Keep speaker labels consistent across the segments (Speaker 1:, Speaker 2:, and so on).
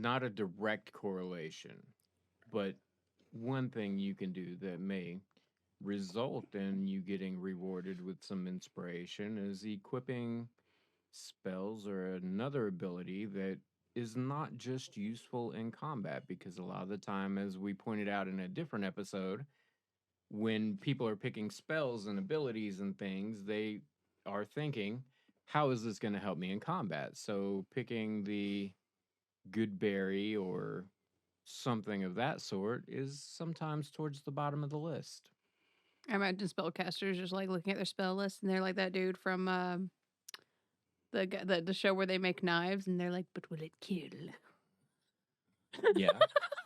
Speaker 1: not a direct correlation, but one thing you can do that may result in you getting rewarded with some inspiration is equipping spells or another ability that is not just useful in combat, because a lot of the time, as we pointed out in a different episode, when people are picking spells and abilities and things, they are thinking, how is this going to help me in combat? So picking the good berry or something of that sort is sometimes towards the bottom of the list.
Speaker 2: I imagine spellcasters just like looking at their spell list, and they're like that dude from the show where they make knives, and they're like, "But will it kill?"
Speaker 1: Yeah.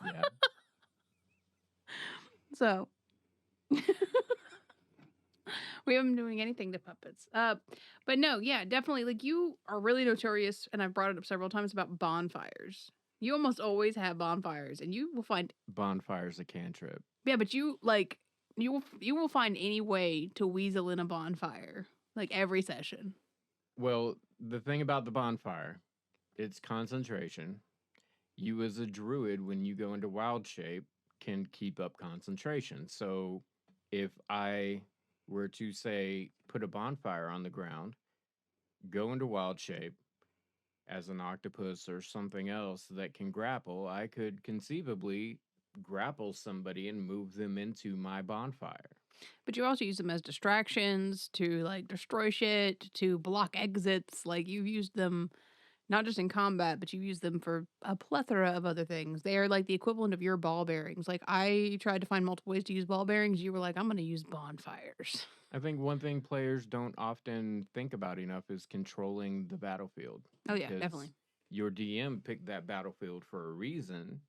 Speaker 1: Yeah.
Speaker 2: So we haven't been doing anything to puppets. But no, yeah, definitely. Like you are really notorious, and I've brought it up several times about bonfires. You almost always have bonfires, and you will find
Speaker 1: Bonfire's a cantrip.
Speaker 2: yeah, but you will find any way to weasel in a bonfire like every session.
Speaker 1: Well, the thing about the bonfire, it's concentration. You, as a druid, when you go into wild shape, can keep up concentration. So if I were to say put a bonfire on the ground, go into wild shape as an octopus or something else that can grapple, I could conceivably grapple somebody and move them into my bonfire.
Speaker 2: But you also use them as distractions to like destroy shit, to block exits. Like you've used them not just in combat, but you've used them for a plethora of other things. They are like the equivalent of your ball bearings. Like I tried to find multiple ways to use ball bearings. You were like, I'm going to use bonfires.
Speaker 1: I think one thing players don't often think about enough is controlling the battlefield,
Speaker 2: Oh yeah,
Speaker 1: because
Speaker 2: definitely.
Speaker 1: your DM picked that battlefield for a reason,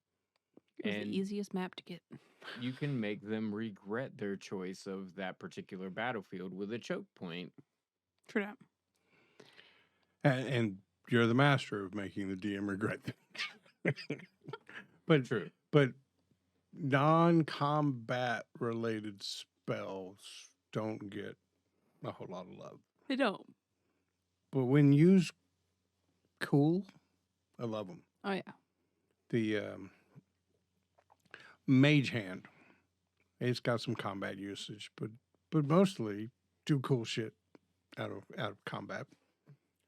Speaker 2: It was the
Speaker 1: and
Speaker 2: easiest map to get.
Speaker 1: you can make them regret their choice of that particular battlefield with a choke point.
Speaker 2: True that.
Speaker 3: And you're the master of making the DM regret things. but
Speaker 1: True.
Speaker 3: but non-combat related spells don't get a whole lot of love.
Speaker 2: They don't.
Speaker 3: But when used cool, I love them.
Speaker 2: Oh yeah.
Speaker 3: The mage hand, it's got some combat usage, but mostly do cool shit out of combat.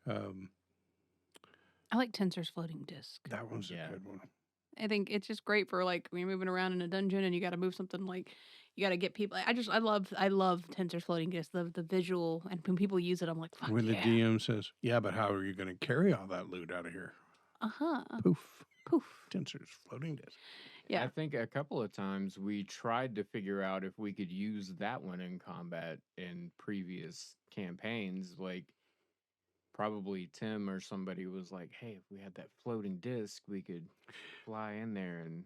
Speaker 3: Um,
Speaker 2: I like Tensor's floating disc.
Speaker 3: that one's
Speaker 1: Yeah.
Speaker 3: a good one.
Speaker 2: I think it's just great for like when you're moving around in a dungeon and you got to move something like you got to get people. I love Tensor's floating disc. The visual, and when people use it, I'm like, fuck
Speaker 3: When
Speaker 2: yeah.
Speaker 3: the DM says, "Yeah, but how are you going to carry all that loot out of here?"
Speaker 2: Uh-huh.
Speaker 3: Poof,
Speaker 2: Poof.
Speaker 3: Tensor's floating disc.
Speaker 2: Yeah.
Speaker 1: I think a couple of times we tried to figure out if we could use that one in combat in previous campaigns. Like, probably Tim or somebody was like, hey, if we had that floating disc, we could fly in there. And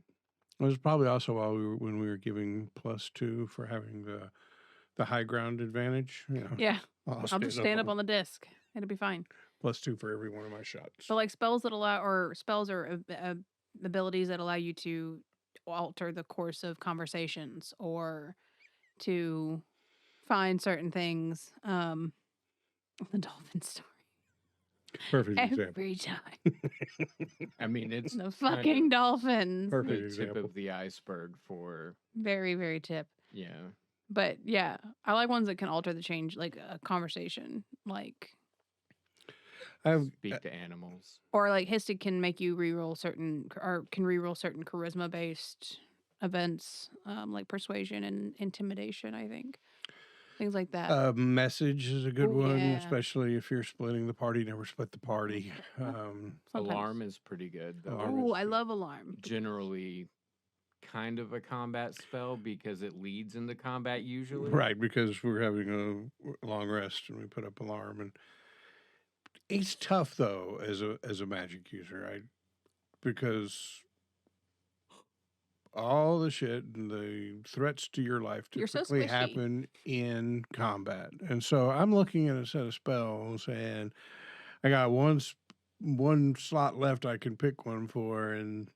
Speaker 3: It was probably also when we were giving +2 for having the high ground advantage. You know,
Speaker 2: Yeah.
Speaker 3: I'll
Speaker 2: I'll just stand up on the disc. It'll be fine.
Speaker 3: +2 for every one of my shots.
Speaker 2: But like spells or abilities that allow you to alter the course of conversations or to find certain things. The dolphin story.
Speaker 3: Perfect example.
Speaker 2: Every time.
Speaker 1: I mean, it's
Speaker 2: The
Speaker 1: kind
Speaker 2: fucking
Speaker 1: of
Speaker 2: dolphins.
Speaker 3: Perfect
Speaker 1: the tip
Speaker 3: example.
Speaker 1: of the iceberg for,
Speaker 2: Very, very tip.
Speaker 1: yeah.
Speaker 2: But yeah, I like ones that can alter the change, like a conversation, like
Speaker 3: I've
Speaker 1: Speak to animals.
Speaker 2: or like Histic can make you reroll certain charisma based events, like persuasion and intimidation. I think things like that.
Speaker 3: message is a good
Speaker 2: Oh,
Speaker 3: one,
Speaker 2: yeah.
Speaker 3: especially if you're splitting the party. Never split the party.
Speaker 2: Sometimes.
Speaker 1: Alarm is pretty good, though.
Speaker 3: Alarm
Speaker 2: Oh,
Speaker 3: is
Speaker 2: I
Speaker 3: good.
Speaker 2: love alarm.
Speaker 1: Generally kind of a combat spell because it leads into combat usually.
Speaker 3: Right, because we're having a long rest and we put up alarm, and it's tough though as a magic user, right? Because all the shit and the threats to your life
Speaker 2: You're so
Speaker 3: typically
Speaker 2: squishy.
Speaker 3: happen in combat, and so I'm looking at a set of spells, and I got one slot left. I can pick one for, and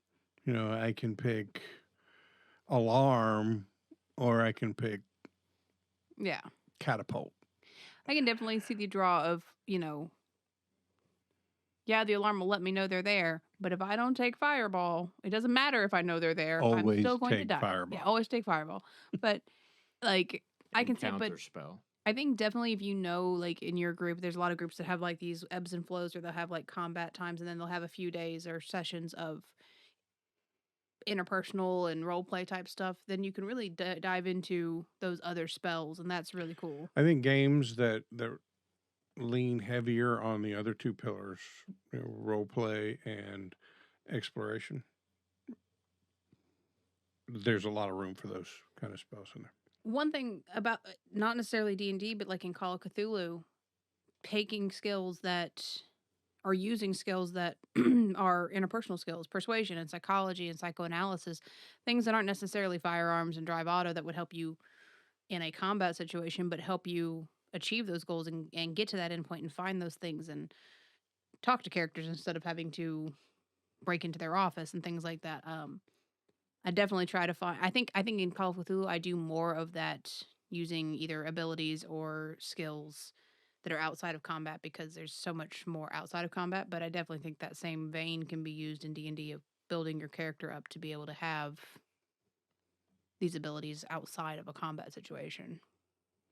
Speaker 3: I can pick alarm, or I can pick
Speaker 2: Yeah.
Speaker 3: catapult.
Speaker 2: I can definitely see the draw of, Yeah, the alarm will let me know they're there. But if I don't take Fireball, it doesn't matter if I know they're there. I'm
Speaker 3: Always
Speaker 2: still going to
Speaker 3: take
Speaker 2: die. Yeah,
Speaker 3: Fireball.
Speaker 2: always take Fireball. But like I
Speaker 1: And
Speaker 2: can say, but
Speaker 1: counter spell.
Speaker 2: I think definitely if you know, like in your group, there's a lot of groups that have like these ebbs and flows, or they'll have like combat times, and then they'll have a few days or sessions of interpersonal and role play type stuff. Then you can really dive into those other spells, and that's really cool.
Speaker 3: I think games that lean heavier on the other two pillars, role play and exploration, there's a lot of room for those kind of spells in there.
Speaker 2: One thing about not necessarily D&D, but like in Call of Cthulhu, taking skills that are using skills that are interpersonal skills, persuasion and psychology and psychoanalysis, things that aren't necessarily firearms and drive auto that would help you in a combat situation, but help you achieve those goals and get to that endpoint and find those things and talk to characters instead of having to break into their office and things like that. I definitely try to find. I think in Call of Cthulhu, I do more of that using either abilities or skills that are outside of combat because there's so much more outside of combat. But I definitely think that same vein can be used in D&D of building your character up to be able to have these abilities outside of a combat situation.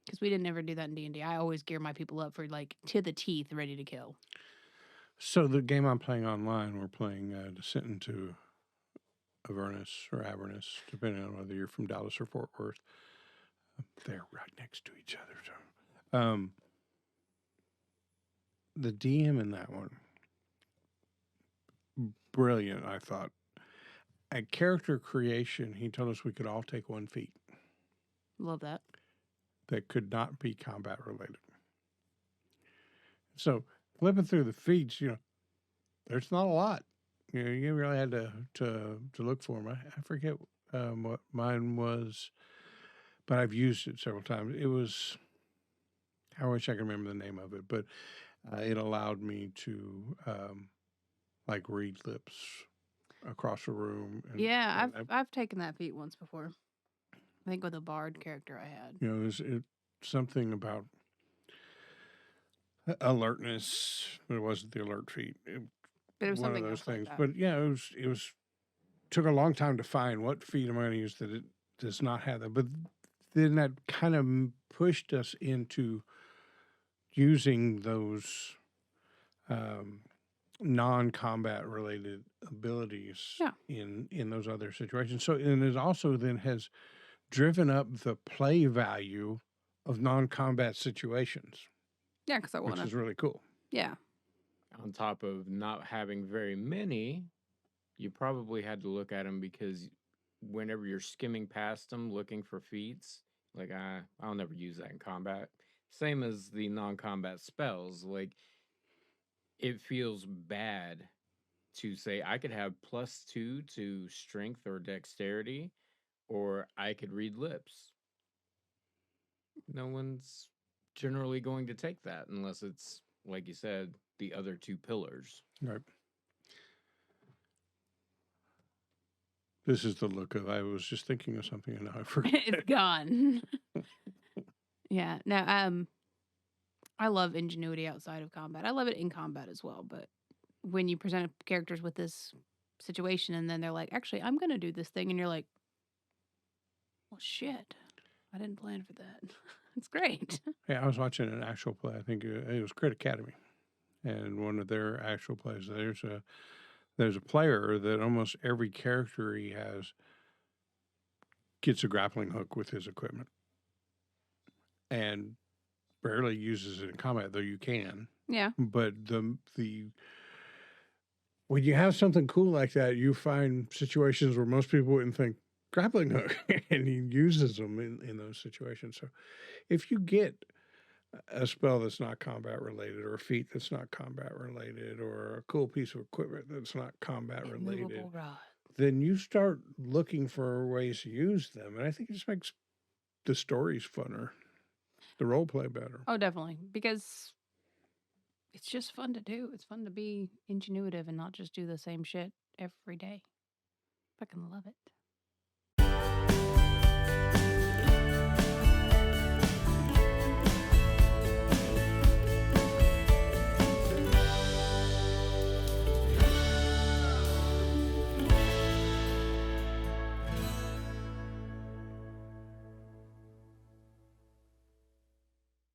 Speaker 2: Because we didn't ever do that in D&D. I always gear my people up for like to the teeth, ready to kill.
Speaker 3: So the game I'm playing online, we're playing Descent into Avernus or Avernus, depending on whether you're from Dallas or Fort Worth. They're right next to each other. So, the DM in that one, brilliant, I thought. At character creation, he told us we could all take 1 feat
Speaker 2: Love that.
Speaker 3: that could not be combat related. So flipping through the feats, there's not a lot. You really had to look for them. I forget what mine was, but I've used it several times. It was, I wish I could remember the name of it, but it allowed me to like read lips across a room. And,
Speaker 2: Yeah,
Speaker 3: and
Speaker 2: I've taken that feat once before. I think with a bard character I had.
Speaker 3: it something about alertness, but it wasn't the alert feat.
Speaker 2: But it was
Speaker 3: One of
Speaker 2: something
Speaker 3: those
Speaker 2: else like
Speaker 3: things.
Speaker 2: that.
Speaker 3: But yeah, it was took a long time to find what feed am I going to use that it does not have that. But then that kind of pushed us into using those non-combat related abilities
Speaker 2: Yeah.
Speaker 3: in those other situations. So, and it also then has driven up the play value of non-combat situations,
Speaker 2: Yeah, because I want
Speaker 3: which is
Speaker 2: to.
Speaker 3: really cool.
Speaker 2: Yeah.
Speaker 1: On top of not having very many, you probably had to look at them because whenever you're skimming past them looking for feats, like I'll never use that in combat. Same as the non-combat spells. Like it feels bad to say I could have +2 to strength or dexterity, or I could read lips. No one's generally going to take that unless it's, like you said, the other two pillars.
Speaker 3: Right. This is the look of, I was just thinking of something and now I forgot.
Speaker 2: It's gone. Yeah. No, I love ingenuity outside of combat. I love it in combat as well, but when you present characters with this situation and then they're like, actually, I'm going to do this thing, and you're like, well, shit, I didn't plan for that. It's great.
Speaker 3: Yeah, I was watching an actual play. I think it was Crit Academy, and one of their actual plays. There's a player that almost every character he has gets a grappling hook with his equipment, and rarely uses it in combat, though you can.
Speaker 2: Yeah.
Speaker 3: But the when you have something cool like that, you find situations where most people wouldn't think grappling hook, and he uses them in those situations. So if you get a spell that's not combat related, or a feat that's not combat related, or a cool piece of equipment that's not combat related,
Speaker 2: Immovable rod.
Speaker 3: then you start looking for ways to use them. And I think it just makes the stories funner, the role play better.
Speaker 2: Oh, definitely. Because it's just fun to do. It's fun to be ingenuitive and not just do the same shit every day. Fucking love it.